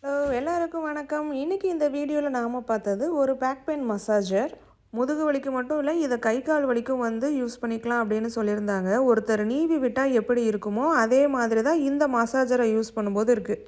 Hello எல்லாருக்கும் வணக்கம். இன்றைக்கி இந்த வீடியோவில் நாம் பார்த்தது ஒரு பேக் பெயின் மசாஜர். முதுகு வலிக்கு மட்டும் இல்லை, இதை கை கால் வலிக்கும் யூஸ் பண்ணிக்கலாம் அப்படின்னு சொல்லியிருந்தாங்க. ஒருத்தர் நீவி விட்டால் எப்படி இருக்குமோ அதே மாதிரி தான் இந்த மசாஜரை யூஸ் பண்ணும்போது இருக்குது.